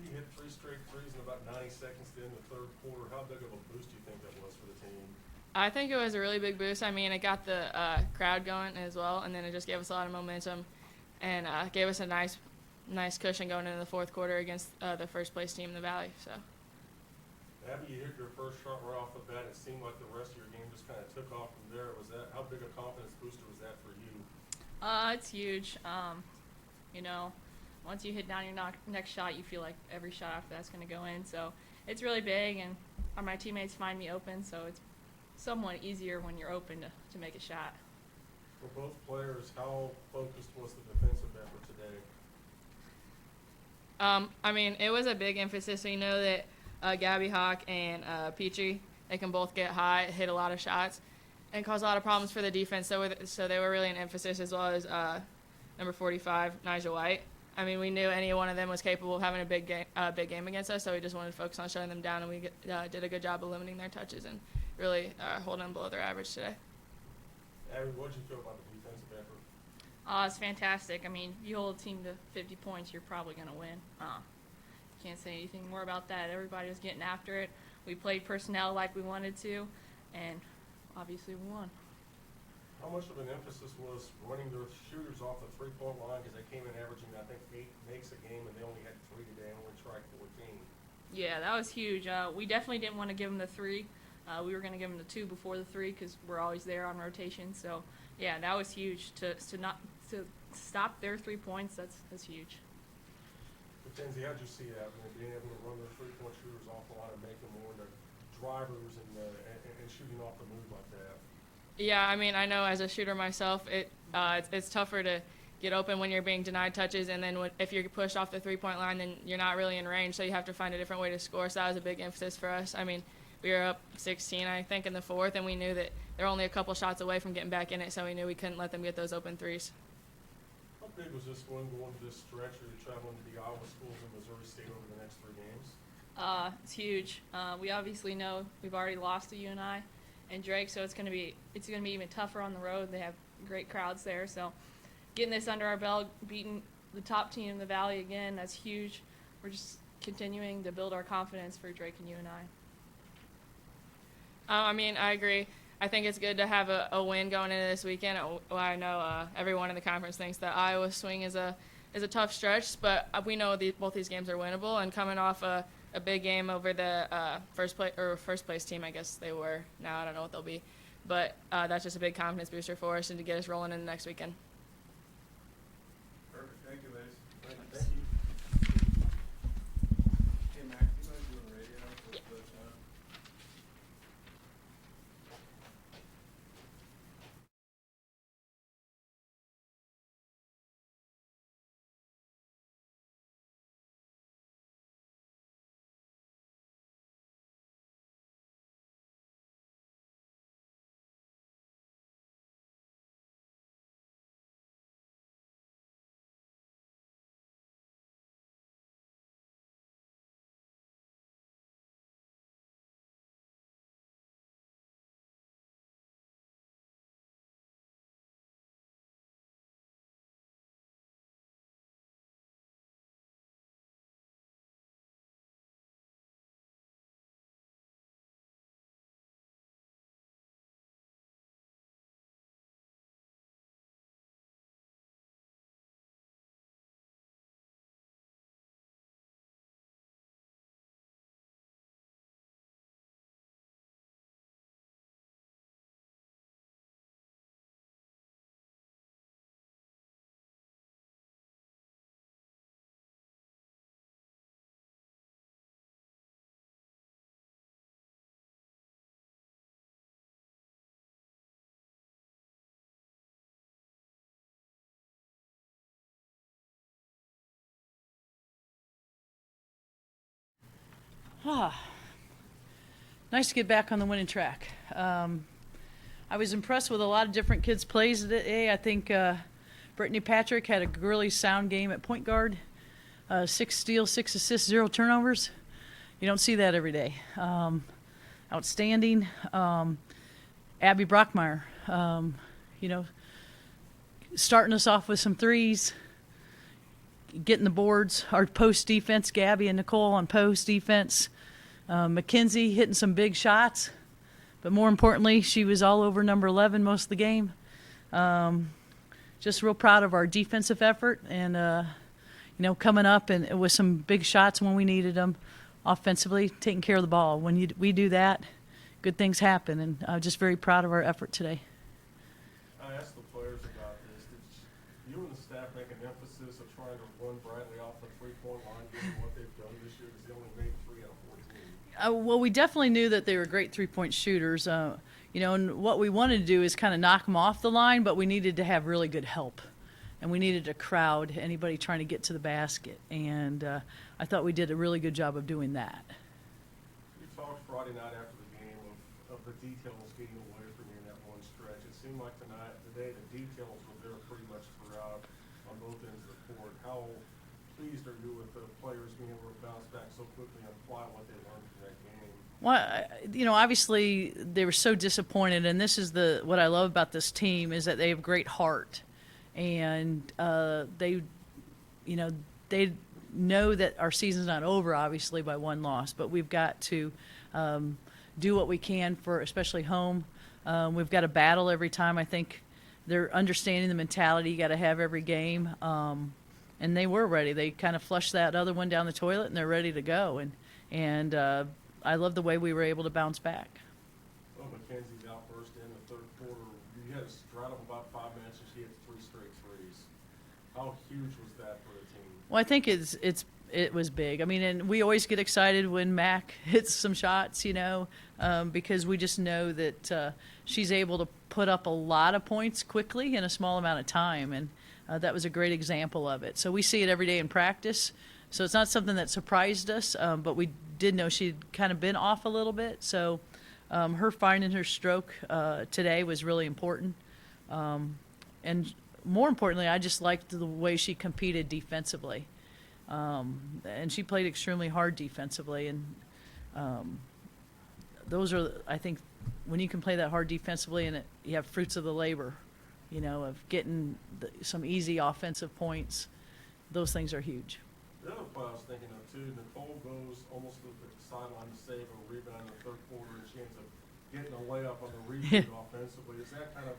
you hit 3 straight threes in about 90 seconds to end the third quarter. How big of a boost do you think that was for the team? I think it was a really big boost. I mean, it got the crowd going as well, and then it just gave us a lot of momentum and gave us a nice cushion going into the fourth quarter against the first place team in the Valley. So. Abby, you hit your first shot right off the bat. It seemed like the rest of your game just kind of took off from there. Was that how big a confidence booster was that for you? It's huge. You know, once you hit down your next shot, you feel like every shot after that's going to go in. So it's really big, and my teammates find me open, so it's somewhat easier when you're open to make a shot. For both players, how focused was the defensive effort today? I mean, it was a big emphasis. We know that Gabby Hawk and Petrie, they can both get high, hit a lot of shots, and cause a lot of problems for the defense. So they were really an emphasis, as well as number 45, Nigel White. I mean, we knew any one of them was capable of having a big game against us, so we just wanted to focus on shutting them down, and we did a good job of limiting their touches and really holding them below their average today. Abby, what did you feel about the defensive effort? It's fantastic. I mean, you hold a team to 50 points, you're probably going to win. Can't say anything more about that. Everybody was getting after it. We played personnel like we wanted to, and obviously we won. How much of an emphasis was running their shooters off the three-point line, because they came in averaging, I think, 8 makes a game, and they only had 3 today and only tried 14? Yeah, that was huge. We definitely didn't want to give them the 3. We were going to give them the 2 before the 3 because we're always there on rotation. So, yeah, that was huge. To stop their 3 points, that's huge. Mackenzie, how'd you see that? Being able to run their three-point shooters off the line and make them more into drivers and shooting off the move like that? Yeah, I mean, I know as a shooter myself, it's tougher to get open when you're being denied touches, and then if you're pushed off the three-point line, then you're not really in range, so you have to find a different way to score. So that was a big emphasis for us. I mean, we were up 16, I think, in the fourth, and we knew that they were only a couple shots away from getting back in it, so we knew we couldn't let them get those open threes. How big was this one going this stretch? Are you traveling to the Iowa schools in Missouri State over the next 3 games? It's huge. We obviously know we've already lost to UNI and Drake, so it's gonna be even tougher on the road. They have great crowds there, so getting this under our belt, beating the top team in the Valley again, that's huge. We're just continuing to build our confidence for Drake and UNI. I mean, I agree. I think it's good to have a win going into this weekend. I know everyone in the conference thinks that Iowa swing is a tough stretch, but we know both these games are winnable. And coming off a big game over the first place team, I guess they were. Now I don't know what they'll be, but that's just a big confidence booster for us and to get us rolling in the next weekend. Perfect. Thank you, ladies. Thank you. Hey, Mac, you mind doing radio with the Nice to get back on the winning track. I was impressed with a lot of different kids' plays today. I think Brittany Patrick had a really sound game at point guard. 6 steals, 6 assists, 0 turnovers. You don't see that every day. Outstanding. Abby Brockmeyer, starting us off with some threes, getting the boards. Our post defense, Gabby and Nicole on post defense. Mackenzie hitting some big shots. But more importantly, she was all over number 11 most of the game. Just real proud of our defensive effort and, coming up and with some big shots when we needed them. Offensively, taking care of the ball. When we do that, good things happen. And I'm just very proud of our effort today. I asked the players about this. Did you and the staff make an emphasis of trying to run Bradley off the three-point line, given what they've done this year? Because they only made 3 out of 14. Well, we definitely knew that they were great three-point shooters. And what we wanted to do is kind of knock them off the line, but we needed to have really good help. And we needed to crowd anybody trying to get to the basket. And I thought we did a really good job of doing that. You talked Friday night after the game of the details getting away from you in that one stretch. It seemed like today the details were there pretty much throughout on both ends of the court. How pleased are you with the players being able to bounce back so quickly and apply what they learned from that game? Well, obviously they were so disappointed, and this is what I love about this team is that they have great heart, and they know that our season's not over, obviously, by one loss, but we've got to do what we can for especially home. We've got to battle every time. I think they're understanding the mentality you got to have every game, and they were ready. They kind of flushed that other one down the toilet, and they're ready to go. And I love the way we were able to bounce back. Well, Mackenzie's outburst in the third quarter. You had a drought of about 5 minutes, and she hit 3 straight threes. How huge was that for the team? Well, I think it was big. I mean, and we always get excited when Mac hits some shots, because we just know that she's able to put up a lot of points quickly in a small amount of time, and that was a great example of it. So we see it every day in practice. So it's not something that surprised us, but we did know she'd kind of been off a little bit. So her finding her stroke today was really important. And more importantly, I just liked the way she competed defensively. And she played extremely hard defensively. And those are, I think, when you can play that hard defensively and you have fruits of the labor, of getting some easy offensive points, those things are huge. The other point I was thinking of, too, Nicole goes almost to the sideline to save a rebound in the third quarter, and she ends up getting a layup on the rebound offensively. Is that kind of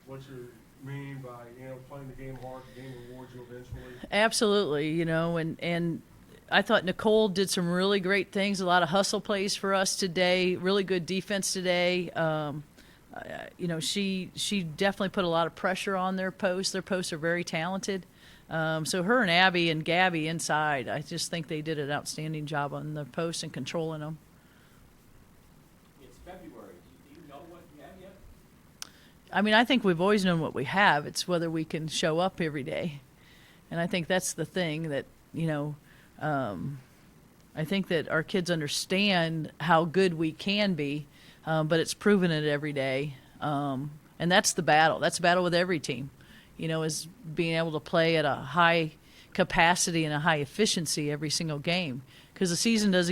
what you mean by, playing the game hard, the game rewards you eventually? Absolutely, and I thought Nicole did some really great things, a lot of hustle plays for us today, really good defense today. She definitely put a lot of pressure on their posts. Their posts are very talented. So her and Abby and Gabby inside, I just think they did an outstanding job on the posts and controlling them. It's February. Do you know what you have yet? I mean, I think we've always known what we have. It's whether we can show up every day. And I think that's the thing that, I think that our kids understand how good we can be, but it's proven it every day. And that's the battle. That's the battle with every team. Is being able to play at a high capacity and a high efficiency every single game. Because the season does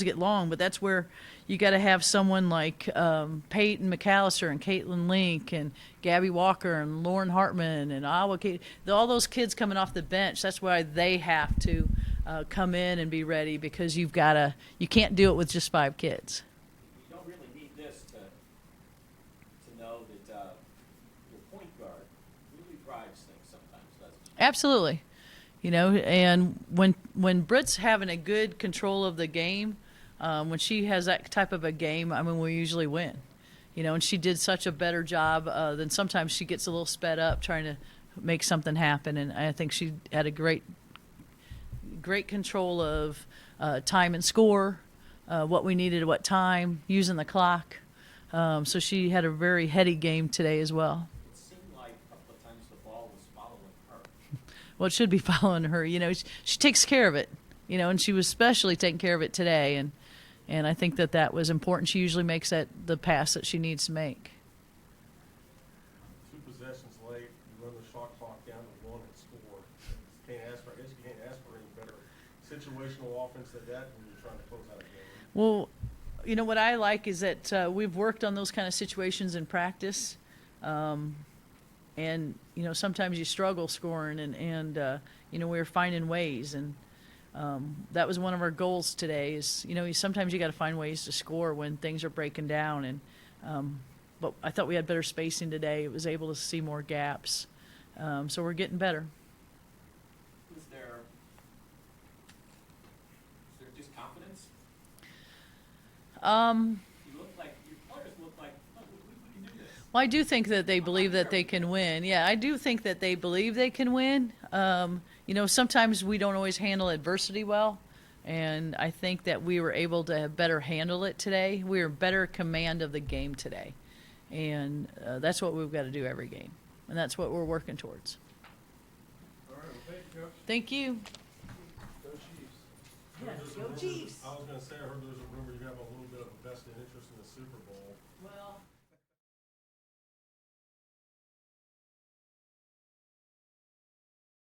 get long, but that's where you got to have someone like Peyton McAllister and Caitlin Link and Gabby Walker and Lauren Hartman and Awa Kate, all those kids coming off the bench. That's why they have to come in and be ready, because you can't do it with just 5 kids. You don't really need this to know that your point guard really drives things sometimes, doesn't she? Absolutely. And when Britt's having a good control of the game, when she has that type of a game, I mean, we usually win. And she did such a better job than sometimes she gets a little sped up trying to make something happen. And I think she had a great control of time and score, what we needed at what time, using the clock. So she had a very heady game today as well. It seemed like a couple of times the ball was following her. Well, it should be following her. She takes care of it, and she was especially taking care of it today. And I think that was important. She usually makes the pass that she needs to make. 2 possessions late, you run the shot clock down to 1 and score. I guess you can't ask for any better situational offense than that when you're trying to close out a game. Well, what I like is that we've worked on those kind of situations in practice. And, you know, sometimes you struggle scoring, and you know, we were finding ways. And that was one of our goals today is, you know, sometimes you got to find ways to score when things are breaking down. And but I thought we had better spacing today. It was able to see more gaps. So we're getting better. Is there just confidence? You look like, your players look like, oh, we can do this. Well, I do think that they believe that they can win. Yeah, I do think that they believe they can win. You know, sometimes we don't always handle adversity well, and I think that we were able to better handle it today. We were better command of the game today, and that's what we've got to do every game, and that's what we're working towards. All right, well, thank you, Coach. Thank you. Go Chiefs. There's a rumor- I was gonna say, I heard there's a rumor you have a little bit of a vested interest in the Super Bowl. Well,